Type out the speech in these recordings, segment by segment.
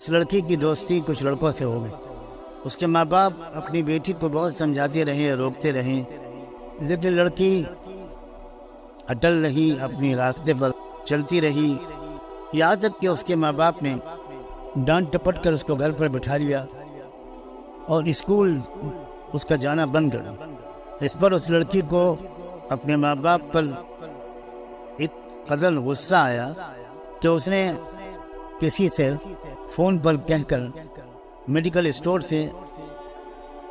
اس لڑکی کی دوستی کچھ لڑکوں سے ہو گئی۔ اس کے ماں باپ اپنی بیٹی کو بہت سمجھاتے رہے، روکتے رہے، لیکن لڑکی اٹل رہی، اپنی راستے پر چلتی رہی، یہاں تک کہ اس کے ماں باپ نے ڈانٹ ٹپٹ کر اس کو گھر پر بٹھا لیا اور اسکول اس کا جانا بند کر دیا۔ اس پر اس لڑکی کو اپنے ماں باپ پر ایک قدر غصہ آیا کہ اس نے کسی سے فون پر کہہ کر میڈیکل اسٹور سے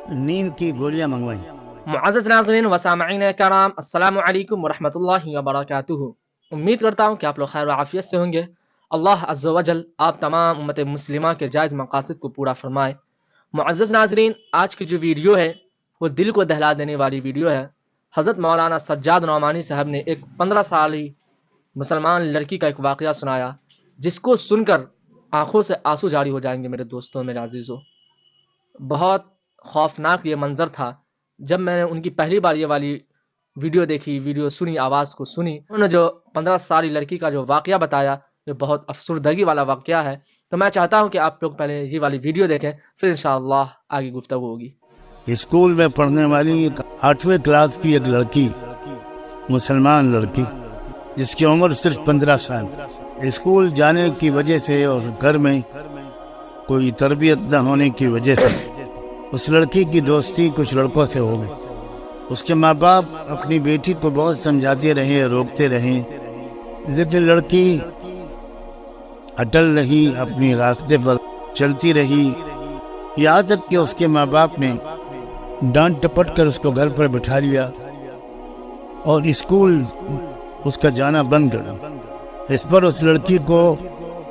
نیند کی گولیاں منگوائیں۔ معزز ناظرین و سامعین کرام، السلام علیکم ورحمۃ اللہ وبرکاتہ۔ امید کرتا ہوں کہ آپ لوگ خیر و عافیت سے ہوں گے۔ اللہ عز و جل آپ تمام امت مسلمہ کے جائز مقاصد کو پورا فرمائے۔ معزز ناظرین، آج کی جو ویڈیو ہے وہ دل کو دہلا دینے والی ویڈیو ہے۔ حضرت مولانا سجاد نعمانی صاحب نے ایک 15 سالی مسلمان لڑکی کا ایک واقعہ سنایا، جس کو سن کر آنکھوں سے آنسو جاری ہو جائیں گے میرے دوستوں، میرے عزیزوں۔ بہت خوفناک یہ منظر تھا۔ جب میں نے ان کی پہلی بار یہ والی ویڈیو دیکھی، ویڈیو سنی، آواز کو سنی، انہوں نے جو 15 سالی لڑکی کا جو واقعہ بتایا یہ بہت افسردگی والا واقعہ ہے۔ تو میں چاہتا ہوں کہ آپ لوگ پہلے یہ والی ویڈیو دیکھیں، پھر انشاءاللہ آگے گفتگو ہوگی۔ اسکول میں پڑھنے والی 8ویں کلاس کی ایک لڑکی، مسلمان لڑکی، جس کی عمر صرف 15 سال، اسکول جانے کی وجہ سے اور گھر میں کوئی تربیت نہ ہونے کی وجہ سے اس لڑکی کی دوستی کچھ لڑکوں سے ہو گئی۔ اس کے ماں باپ اپنی بیٹی کو بہت سمجھاتے رہے، روکتے رہے، لیکن لڑکی اٹل رہی، اپنی راستے پر چلتی رہی، یہاں تک کہ اس کے ماں باپ نے ڈانٹ ٹپٹ کر اس کو گھر پر بٹھا لیا اور اسکول اس کا جانا بند کر دیا۔ اس پر اس لڑکی کو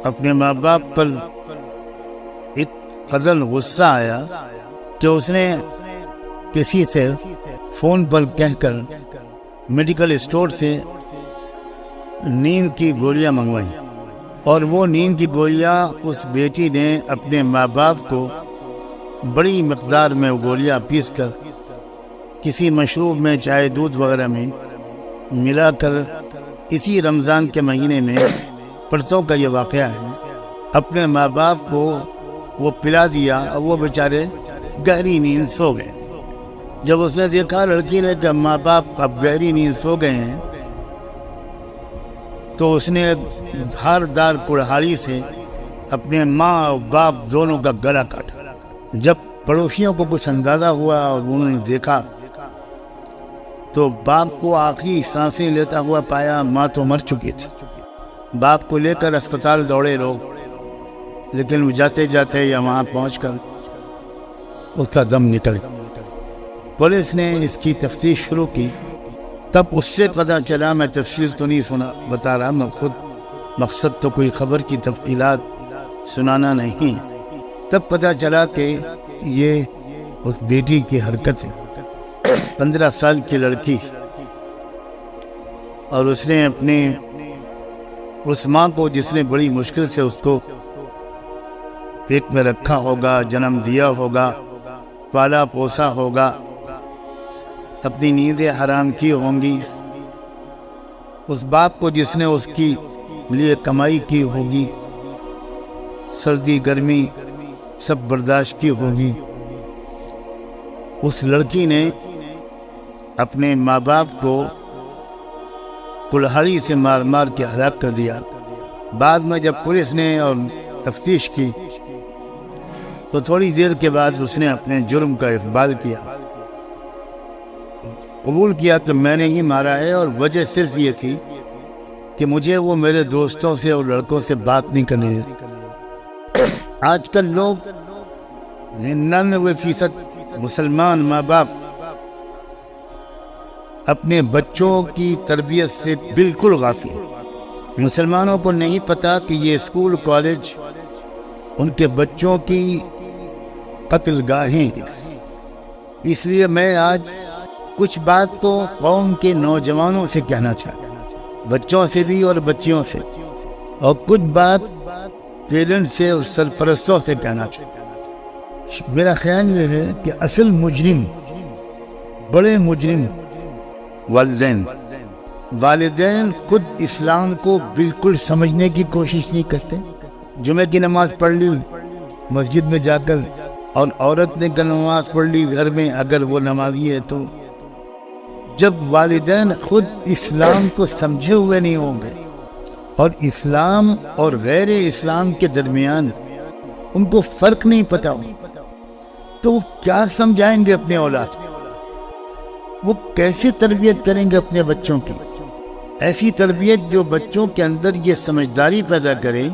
اپنے ماں باپ پر ایک قدر غصہ آیا کہ اس نے کسی سے فون پر کہہ کر میڈیکل اسٹور سے نیند کی گولیاں منگوائیں، اور وہ نیند کی گولیاں اس بیٹی نے اپنے ماں باپ کو بڑی مقدار میں گولیاں پیس کر کسی مشروب میں، چائے دودھ وغیرہ میں ملا کر اسی رمضان کے مہینے میں، پرسوں کا یہ واقعہ ہے، اپنے ماں باپ کو وہ پلا دیا اور وہ بیچارے گہری نیند سو گئے۔ جب اس نے دیکھا لڑکی نے کہ ماں باپ اب گہری نیند سو گئے ہیں، تو اس نے دھاردار کڑہاڑی سے اپنے ماں اور باپ دونوں کا گلا کاٹا۔ جب پڑوسیوں کو کچھ اندازہ ہوا اور انہوں نے دیکھا تو باپ کو آخری سانسیں لیتا ہوا پایا، ماں تو مر چکی تھی۔ باپ کو لے کر اسپتال دوڑے لوگ، لیکن وہ جاتے جاتے یا وہاں پہنچ کر اس کا دم نکل گیا۔ پولیس نے اس کی تفتیش شروع کی، تب اس سے پتہ چلا، میں تفصیل تو نہیں بتا رہا، میں خود مقصد تو کوئی خبر کی تفصیلات سنانا نہیں، تب پتہ چلا کہ یہ اس بیٹی کی حرکت ہے، 15 سال کی لڑکی، اور اس نے اپنے اس ماں کو، جس نے بڑی مشکل سے اس کو پیٹ میں رکھا ہوگا، جنم دیا ہوگا، پالا پوسا ہوگا، اپنی نیندیں حرام کی ہوں گی، اس باپ کو جس نے اس کی لیے کمائی کی ہوگی، سردی گرمی سب برداشت کی ہوگی، اس لڑکی نے اپنے ماں باپ کو کلہاڑی سے مار مار کے ہلاک کر دیا۔ بعد میں جب پولیس نے اور تفتیش کی تو تھوڑی دیر کے بعد اس نے اپنے جرم کا اقبال کیا، قبول کیا کہ میں نے ہی مارا ہے، اور وجہ صرف یہ تھی کہ مجھے وہ میرے دوستوں سے اور لڑکوں سے بات نہیں کرنے دیتی۔ آج کل لوگ 99% مسلمان ماں باپ اپنے بچوں کی تربیت سے بالکل غافل ہیں۔ مسلمانوں کو نہیں پتا کہ یہ اسکول کالج ان کے بچوں کی قتل گاہیں ہیں۔ اس لیے میں آج کچھ بات تو قوم کے نوجوانوں سے کہنا چاہتا ہوں، بچوں سے بھی اور بچیوں سے، اور کچھ بات پیرنٹ سے اور سرپرستوں سے کہنا چاہتا ہوں۔ میرا خیال یہ ہے کہ اصل مجرم، بڑے مجرم والدین خود اسلام کو بالکل سمجھنے کی کوشش نہیں کرتے۔ جمعہ کی نماز پڑھ لی، مسجد میں جا کر، اور عورت نے نماز پڑھ لی گھر میں اگر وہ نمازی ہے تو، جب والدین خود اسلام کو سمجھے ہوئے نہیں ہوں گے اور اسلام اور غیر اسلام کے درمیان ان کو فرق نہیں پتا ہو، تو وہ کیا سمجھائیں گے اپنے اولاد؟ وہ کیسے تربیت کریں گے اپنے بچوں کی؟ ایسی تربیت جو بچوں کے اندر یہ سمجھداری پیدا کرے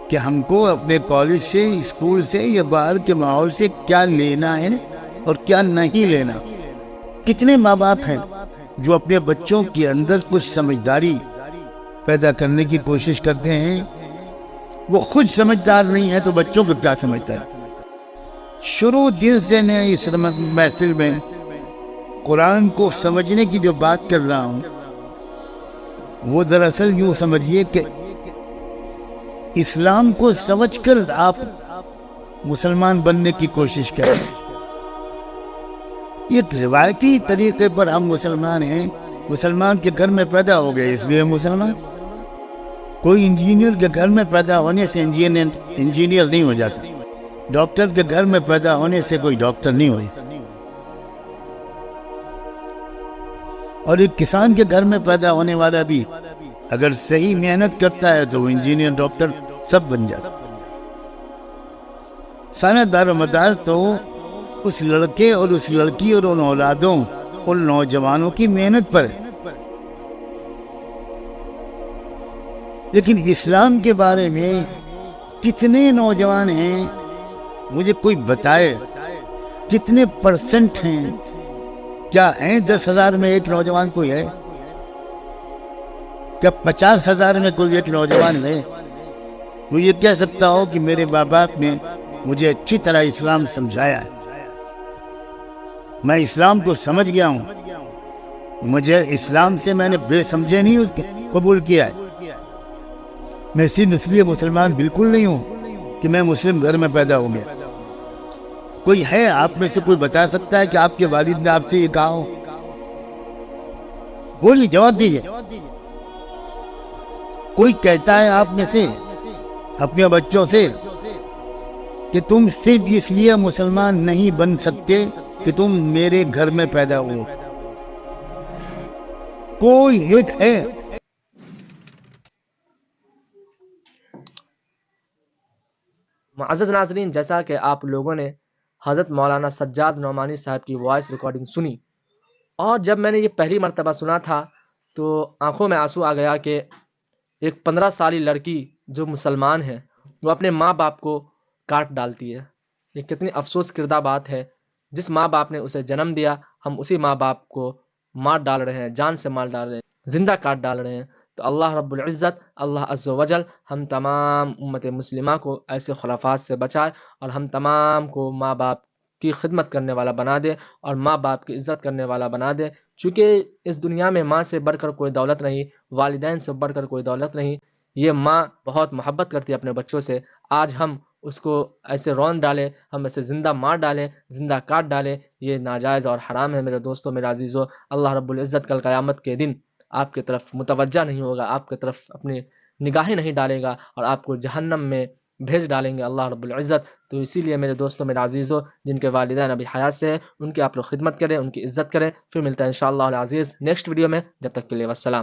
کہ ہم کو اپنے کالج سے، اسکول سے یا باہر کے ماحول سے کیا لینا ہے اور کیا نہیں لینا۔ کتنے ماں باپ ہیں جو اپنے بچوں کے اندر کچھ سمجھداری پیدا کرنے کی کوشش کرتے ہیں، وہ خود سمجھدار نہیں ہے تو بچوں کو کیا سمجھتا ہے؟ شروع دن سے میں اس محفل میں قرآن کو سمجھنے کی جو بات کر رہا ہوں، وہ دراصل یوں سمجھیے کہ اسلام کو سمجھ کر آپ مسلمان بننے کی کوشش کریں۔ ایک روایتی طریقے پر ہم مسلمان ہیں، مسلمان کے گھر میں پیدا ہو گئے اس لیے مسلمان۔ کوئی انجینئر کے گھر میں پیدا ہونے سے انجینئر نہیں ہو جاتا، ڈاکٹر کے گھر میں پیدا ہونے سے کوئی ڈاکٹر نہیں ہوئی، اور ایک کسان کے گھر میں پیدا ہونے والا بھی اگر صحیح محنت کرتا ہے تو وہ انجینئر، ڈاکٹر سب بن جاتا۔ سارا دار و مدار تو اس لڑکے اور اس لڑکی اور ان اولادوں، ان نوجوانوں کی محنت پر ہے۔ لیکن اسلام کے بارے میں کتنے نوجوان ہیں، مجھے کوئی بتائے کتنے پرسنٹ ہیں؟ کیا ہیں 10,000 میں ایک نوجوان کوئی ہے؟ کیا 50,000 میں کوئی ایک نوجوان ہے وہ یہ کہہ سکتا ہو کہ میرے ماں باپ نے مجھے اچھی طرح اسلام سمجھایا ہے، میں اسلام کو سمجھ گیا ہوں، مجھے اسلام سے میں نے بے سمجھے نہیں اس قبول کیا ہے، میں صرف اس لیے مسلمان بالکل نہیں ہوں کہ میں مسلم گھر میں پیدا ہو گیا۔ کوئی ہے آپ میں سے کوئی بتا سکتا ہے کہ آپ کے والد نے آپ سے یہ کہا ہو؟ بولیے، جواب دیجیے۔ کوئی کہتا ہے آپ میں سے اپنے بچوں سے کہ تم صرف اس لیے مسلمان نہیں بن سکتے کہ تم میرے گھر میں پیدا ہو؟ کوئی ایک ہے؟ معزز ناظرین، جیسا کہ آپ لوگوں نے حضرت مولانا سجاد نعمانی صاحب کی وائس ریکارڈنگ سنی، اور جب میں نے یہ پہلی مرتبہ سنا تھا تو آنکھوں میں آنسو آ گیا کہ ایک 15 سالی لڑکی جو مسلمان ہے وہ اپنے ماں باپ کو کاٹ ڈالتی ہے۔ یہ کتنی افسوس کردہ بات ہے، جس ماں باپ نے اسے جنم دیا ہم اسی ماں باپ کو مار ڈال رہے ہیں، جان سے مار ڈال رہے ہیں، زندہ کاٹ ڈال رہے ہیں۔ تو اللہ رب العزت، اللہ عز و جل ہم تمام امت مسلمہ کو ایسے خرافات سے بچائے، اور ہم تمام کو ماں باپ کی خدمت کرنے والا بنا دے اور ماں باپ کی عزت کرنے والا بنا دے، چونکہ اس دنیا میں ماں سے بڑھ کر کوئی دولت نہیں، والدین سے بڑھ کر کوئی دولت نہیں۔ یہ ماں بہت محبت کرتی ہے اپنے بچوں سے، آج ہم اس کو ایسے رون ڈالیں، ہم اسے زندہ مار ڈالیں، زندہ کاٹ ڈالیں، یہ ناجائز اور حرام ہے میرے دوستوں، میرے عزیزوں۔ اللہ رب العزت کل قیامت کے دن آپ کی طرف متوجہ نہیں ہوگا، آپ کی طرف اپنی نگاہیں نہیں ڈالے گا اور آپ کو جہنم میں بھیج ڈالیں گے اللہ رب العزت۔ تو اسی لیے میرے دوستوں، میرے عزیزوں، جن کے والدین ابھی حیات سے ہیں ان کی آپ لوگ خدمت کریں، ان کی عزت کریں۔ پھر ملتا ہے انشاءاللہ العزیز نیکسٹ ویڈیو میں، جب تک کے لیے والسلام۔